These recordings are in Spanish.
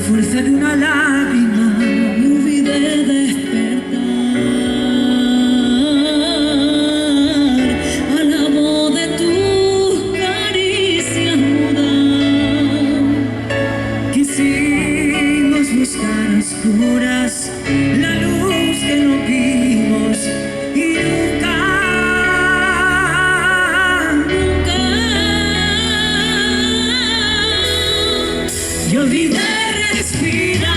fuerza de una lágrima me olvidé despertar a la voz de tus caricias mudas. Quisimos buscar a oscuras la luz que no vimos y nunca y olvidé respirar.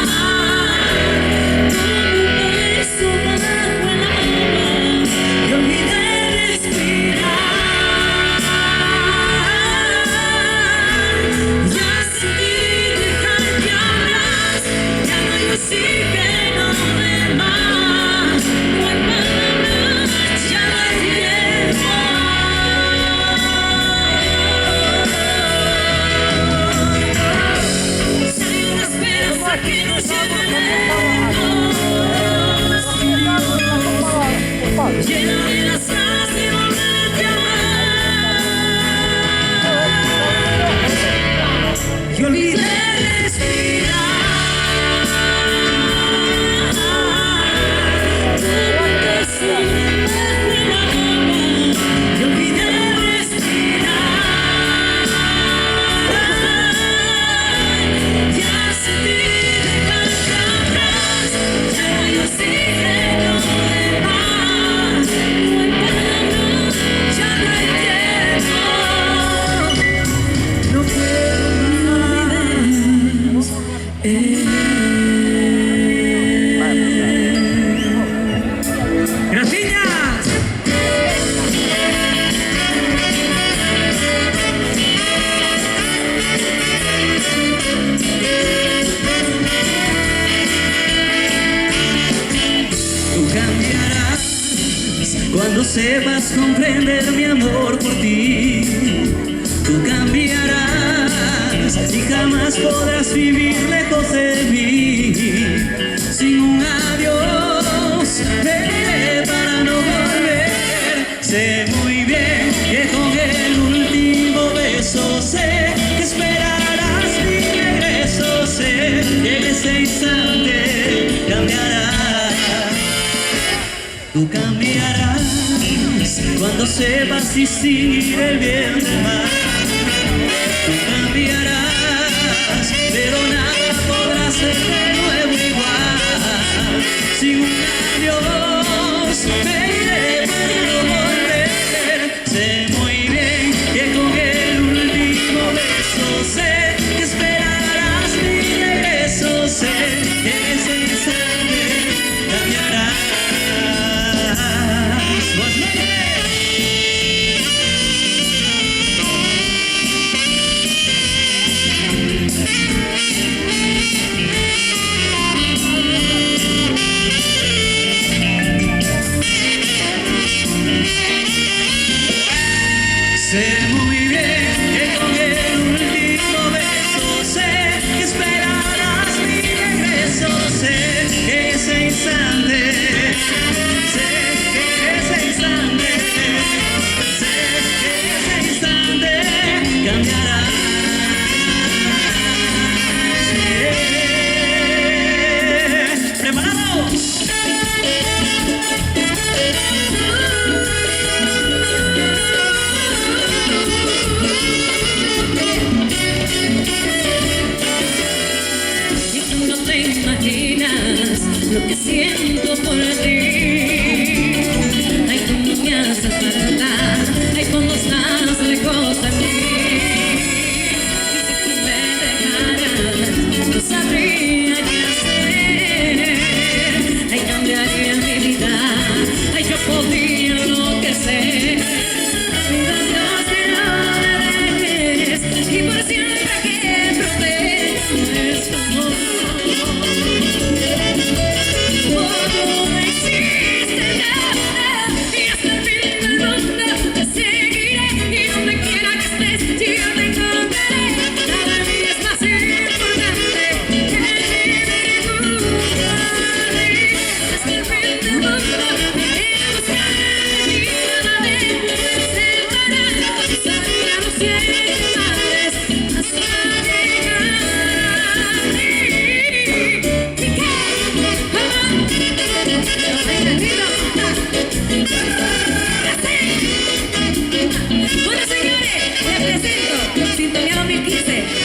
Como un beso bajo el agua. Y olvidé respirar. Ya sentí dejarte atrás. Ya no hay oxígeno de más. No hay palabras, ya no hay tiempo. Que nos lleva lejos, llena de las ganas de volverte a amar. Y olvidé respirar. Como un beso bajo el agua. Y olvidé respirar. Ya sentí cuando sepas comprender mi amor por ti. Tú cambiarás y jamás podrás vivir lejos de mí. Sin un adiós te iré para no volver. Sé muy bien que con el último beso sé que esperarás mi regreso. Sé que en ese instante cambiarás. Tú cambiarás cuando sepas distinguir el bien del mal. Tú cambiarás, pero nada podrá ser de nuevo igual. Sin un adiós me iré para no volver. Sé muy bien que con el último beso sé que esperarás mi regreso. Sé que en ese instante cambiarás. Sintonía 2015.